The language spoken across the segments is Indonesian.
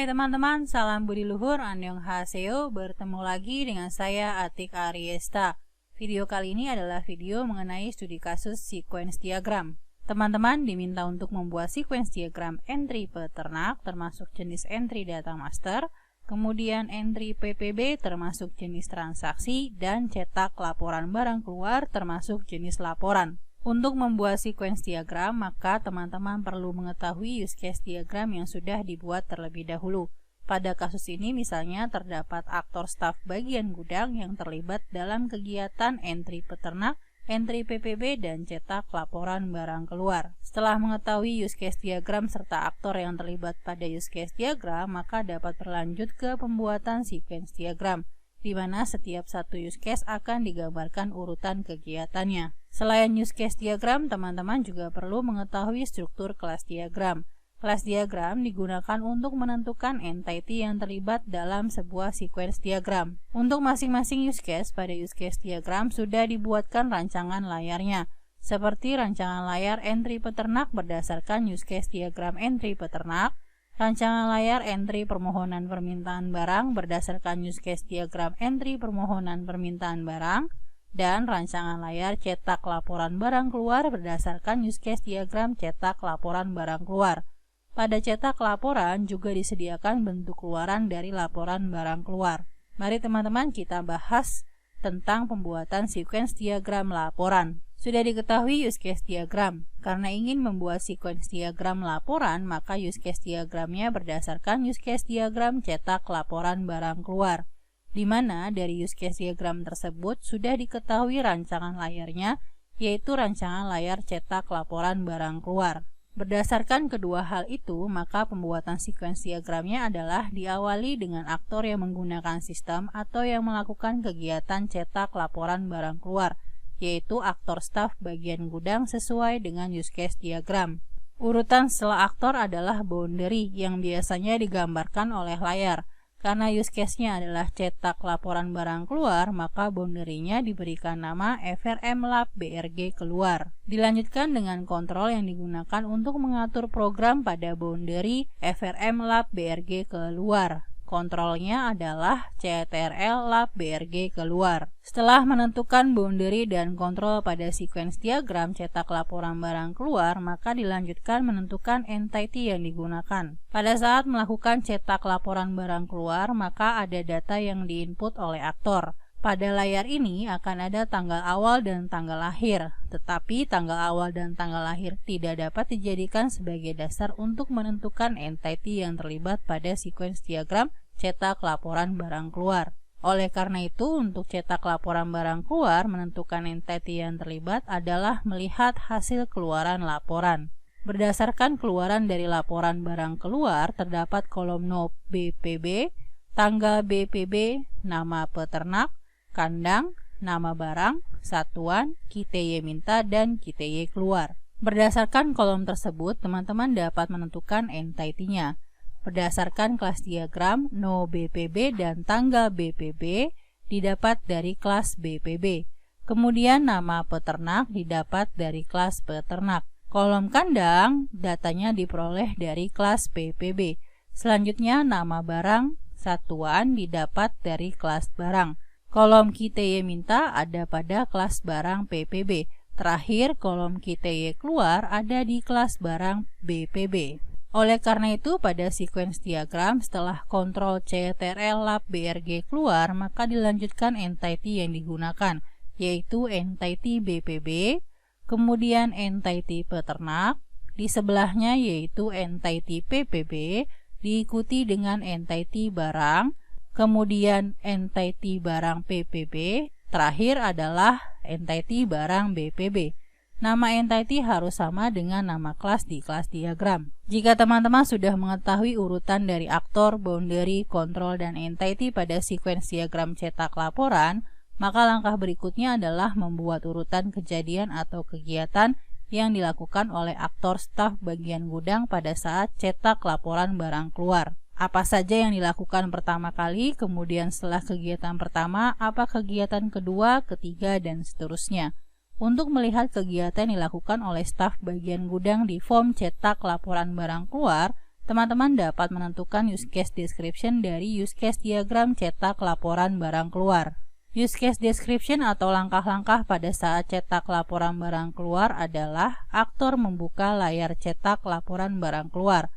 Hai teman-teman, salam budi luhur, annyeonghaseyo. Bertemu lagi dengan saya Atik Ariesta. Video kali ini adalah video mengenai studi kasus sequence diagram. Teman-teman diminta untuk membuat sequence diagram entry peternak termasuk jenis entry data master, kemudian entry PPB termasuk jenis transaksi, dan cetak laporan barang keluar termasuk jenis laporan. Untuk membuat sequence diagram, maka teman-teman perlu mengetahui use case diagram yang sudah dibuat terlebih dahulu. Pada kasus ini misalnya terdapat aktor staf bagian gudang yang terlibat dalam kegiatan entry peternak, entry PPB, dan cetak laporan barang keluar. Setelah mengetahui use case diagram serta aktor yang terlibat pada use case diagram, maka dapat berlanjut ke pembuatan sequence diagram, di mana setiap satu use case akan digambarkan urutan kegiatannya. Selain use case diagram, teman-teman juga perlu mengetahui struktur kelas diagram. Kelas diagram digunakan untuk menentukan entity yang terlibat dalam sebuah sequence diagram. Untuk masing-masing use case, pada use case diagram sudah dibuatkan rancangan layarnya, seperti rancangan layar entry peternak berdasarkan use case diagram entry peternak, rancangan layar entry permohonan permintaan barang berdasarkan use case diagram entry permohonan permintaan barang, dan rancangan layar cetak laporan barang keluar berdasarkan use case diagram cetak laporan barang keluar. Pada cetak laporan juga disediakan bentuk keluaran dari laporan barang keluar. Mari teman-teman kita bahas tentang pembuatan sequence diagram laporan. Sudah diketahui use case diagram. Karena ingin membuat sequence diagram laporan, maka use case diagramnya berdasarkan use case diagram cetak laporan barang keluar, di mana dari use case diagram tersebut sudah diketahui rancangan layarnya, yaitu rancangan layar cetak laporan barang keluar. Berdasarkan kedua hal itu, maka pembuatan sequence diagramnya adalah diawali dengan aktor yang menggunakan sistem atau yang melakukan kegiatan cetak laporan barang keluar, yaitu aktor staf bagian gudang sesuai dengan use case diagram. Urutan setelah aktor adalah boundary yang biasanya digambarkan oleh layar. Karena use case-nya adalah cetak laporan barang keluar, maka boundary-nya diberikan nama FRM Lab BRG keluar. Dilanjutkan dengan kontrol yang digunakan untuk mengatur program pada boundary FRM Lab BRG keluar. Kontrolnya adalah CTRL Lab BRG keluar. Setelah menentukan boundary dan kontrol pada sequence diagram cetak laporan barang keluar, maka dilanjutkan menentukan entity yang digunakan. Pada saat melakukan cetak laporan barang keluar, maka ada data yang diinput oleh aktor. Pada layar ini akan ada tanggal awal dan tanggal lahir, tetapi tanggal awal dan tanggal lahir tidak dapat dijadikan sebagai dasar untuk menentukan entity yang terlibat pada sequence diagram cetak laporan barang keluar. Oleh karena itu, untuk cetak laporan barang keluar, menentukan entity yang terlibat adalah melihat hasil keluaran laporan. Berdasarkan keluaran dari laporan barang keluar, terdapat kolom no BPB, tanggal BPB, nama peternak, kandang, nama barang, satuan, KITY minta, dan KITY keluar. Berdasarkan kolom tersebut, teman-teman dapat menentukan entity-nya. Berdasarkan kelas diagram, no BPB dan tanggal BPB didapat dari kelas BPB. Kemudian nama peternak didapat dari kelas peternak. Kolom kandang datanya diperoleh dari kelas PPB. Selanjutnya nama barang, satuan didapat dari kelas barang. Kolom KITY minta ada pada kelas barang PPB. Terakhir, kolom KITY keluar ada di kelas barang BPB. Oleh karena itu, pada sequence diagram setelah kontrol CTRL Lab BRG keluar, maka dilanjutkan entity yang digunakan, yaitu entity BPB, kemudian entity peternak, di sebelahnya yaitu entity PPB, diikuti dengan entity barang, kemudian entity barang PPB, terakhir adalah entity barang BPB. Nama entity harus sama dengan nama kelas di kelas diagram. Jika teman-teman sudah mengetahui urutan dari aktor, boundary, kontrol, dan entity pada sequence diagram cetak laporan, maka langkah berikutnya adalah membuat urutan kejadian atau kegiatan yang dilakukan oleh aktor staf bagian gudang pada saat cetak laporan barang keluar. Apa saja yang dilakukan pertama kali, kemudian setelah kegiatan pertama, apa kegiatan kedua, ketiga, dan seterusnya. Untuk melihat kegiatan yang dilakukan oleh staf bagian gudang di form cetak laporan barang keluar, Teman-teman dapat menentukan use case description dari use case diagram cetak laporan barang keluar. Use case description atau langkah-langkah pada saat cetak laporan barang keluar adalah aktor membuka layar cetak laporan barang keluar.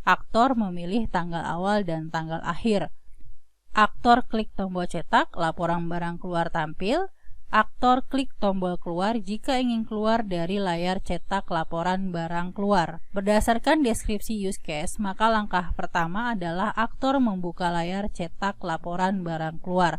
Aktor memilih tanggal awal dan tanggal akhir. Aktor klik tombol cetak, laporan barang keluar tampil. Aktor klik tombol keluar jika ingin keluar dari layar cetak laporan barang keluar. Berdasarkan deskripsi use case, maka langkah pertama adalah aktor membuka layar cetak laporan barang keluar.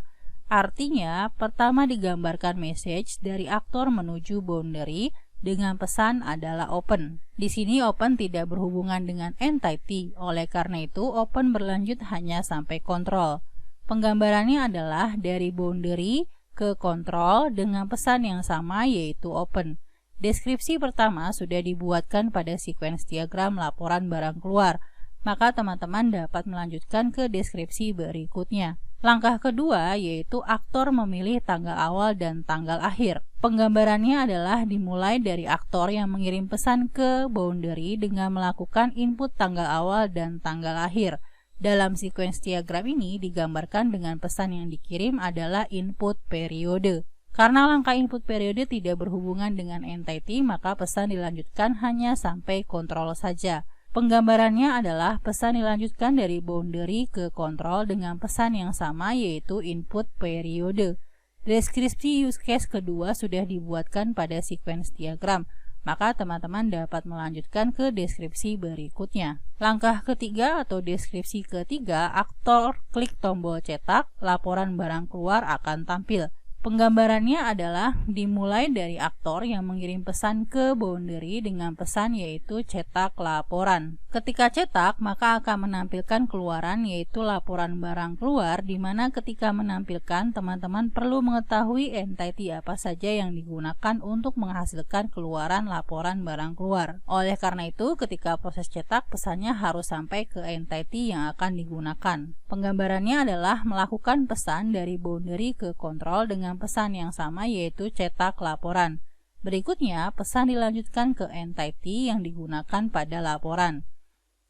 Artinya, pertama digambarkan message dari aktor menuju boundary dengan pesan adalah open. Di sini open tidak berhubungan dengan entity, oleh karena itu open berlanjut hanya sampai control. Penggambarannya adalah dari boundary ke kontrol dengan pesan yang sama yaitu open. Deskripsi pertama sudah dibuatkan pada sequence diagram laporan barang keluar, maka teman-teman dapat melanjutkan ke deskripsi berikutnya. Langkah kedua yaitu aktor memilih tanggal awal dan tanggal akhir. Penggambarannya adalah dimulai dari aktor yang mengirim pesan ke boundary dengan melakukan input tanggal awal dan tanggal akhir. Dalam sequence diagram ini digambarkan dengan pesan yang dikirim adalah input periode. Karena langkah input periode tidak berhubungan dengan entity, maka pesan dilanjutkan hanya sampai kontrol saja. Penggambarannya adalah pesan dilanjutkan dari boundary ke kontrol dengan pesan yang sama yaitu input periode. Deskripsi use case kedua sudah dibuatkan pada sequence diagram, maka teman-teman dapat melanjutkan ke deskripsi berikutnya. Langkah ketiga atau deskripsi ketiga, aktor klik tombol cetak, laporan barang keluar akan tampil. Penggambarannya adalah dimulai dari aktor yang mengirim pesan ke boundary dengan pesan yaitu cetak laporan. Ketika cetak, maka akan menampilkan keluaran yaitu laporan barang keluar, di mana ketika menampilkan teman-teman perlu mengetahui entity apa saja yang digunakan untuk menghasilkan keluaran laporan barang keluar. Oleh karena itu, ketika proses cetak, pesannya harus sampai ke entity yang akan digunakan. Penggambarannya adalah melakukan pesan dari boundary ke kontrol dengan pesan yang sama yaitu cetak laporan. Berikutnya, pesan dilanjutkan ke entity yang digunakan pada laporan.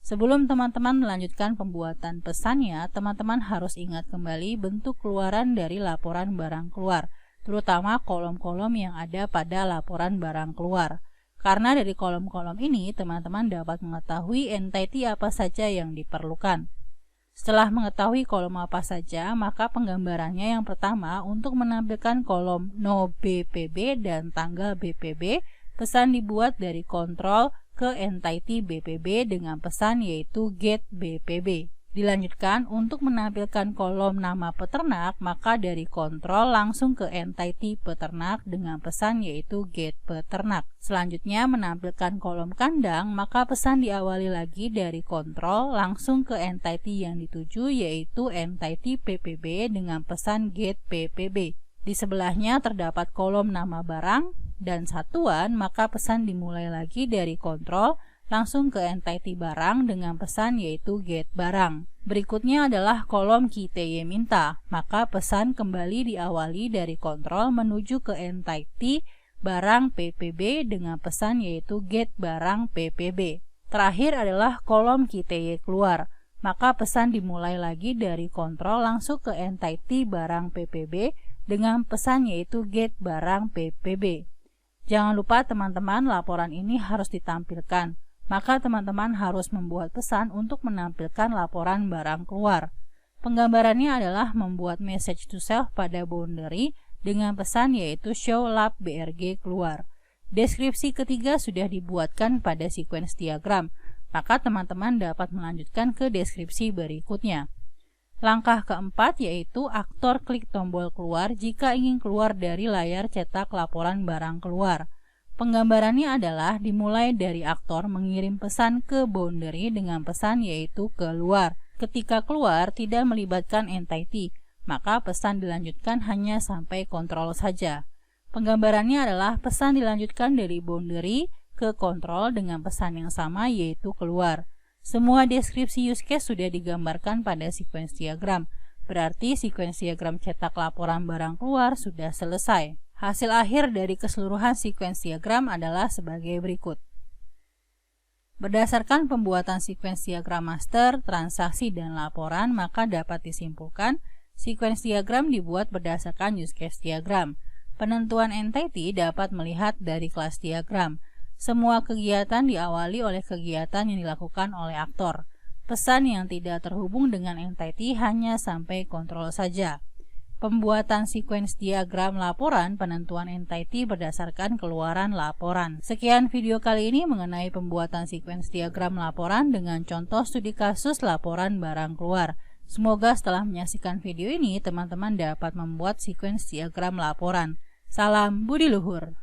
Sebelum teman-teman melanjutkan pembuatan pesannya, teman-teman harus ingat kembali bentuk keluaran dari laporan barang keluar, terutama kolom-kolom yang ada pada laporan barang keluar. Karena dari kolom-kolom ini, teman-teman dapat mengetahui entity apa saja yang diperlukan. Setelah mengetahui kolom apa saja, maka penggambarannya yang pertama untuk menampilkan kolom no BPB dan tanggal BPB, pesan dibuat dari kontrol ke entity BPB dengan pesan yaitu get BPB. Dilanjutkan untuk menampilkan kolom nama peternak, maka dari kontrol langsung ke entity peternak dengan pesan yaitu get peternak. Selanjutnya menampilkan kolom kandang, maka pesan diawali lagi dari kontrol langsung ke entity yang dituju yaitu entity PPB dengan pesan get PPB. Di sebelahnya terdapat kolom nama barang dan satuan, maka pesan dimulai lagi dari kontrol langsung ke entity barang dengan pesan yaitu get barang. Berikutnya adalah kolom KTY minta, maka pesan kembali diawali dari kontrol menuju ke entity barang PPB dengan pesan yaitu get barang PPB. Terakhir adalah kolom KTY keluar, maka pesan dimulai lagi dari kontrol langsung ke entity barang PPB dengan pesan yaitu get barang PPB. Jangan lupa teman-teman, laporan ini harus ditampilkan. Maka teman-teman harus membuat pesan untuk menampilkan laporan barang keluar. Penggambarannya adalah membuat message to self pada boundary dengan pesan yaitu show lab BRG keluar. Deskripsi ketiga sudah dibuatkan pada sequence diagram, maka teman-teman dapat melanjutkan ke deskripsi berikutnya. Langkah keempat yaitu aktor klik tombol keluar jika ingin keluar dari layar cetak laporan barang keluar. Penggambarannya adalah dimulai dari aktor mengirim pesan ke boundary dengan pesan yaitu keluar. Ketika keluar tidak melibatkan entity, maka pesan dilanjutkan hanya sampai kontrol saja. Penggambarannya adalah pesan dilanjutkan dari boundary ke kontrol dengan pesan yang sama yaitu keluar. Semua deskripsi use case sudah digambarkan pada sequence diagram. Berarti sequence diagram cetak laporan barang keluar sudah selesai. Hasil akhir dari keseluruhan sequence diagram adalah sebagai berikut. Berdasarkan pembuatan sequence diagram master, transaksi, dan laporan, maka dapat disimpulkan sequence diagram dibuat berdasarkan use case diagram. Penentuan entity dapat melihat dari kelas diagram. Semua kegiatan diawali oleh kegiatan yang dilakukan oleh aktor. Pesan yang tidak terhubung dengan entity hanya sampai kontrol saja. Pembuatan sequence diagram laporan, penentuan entity berdasarkan keluaran laporan. Sekian video kali ini mengenai pembuatan sequence diagram laporan dengan contoh studi kasus laporan barang keluar. Semoga setelah menyaksikan video ini, teman-teman dapat membuat sequence diagram laporan. Salam budi luhur.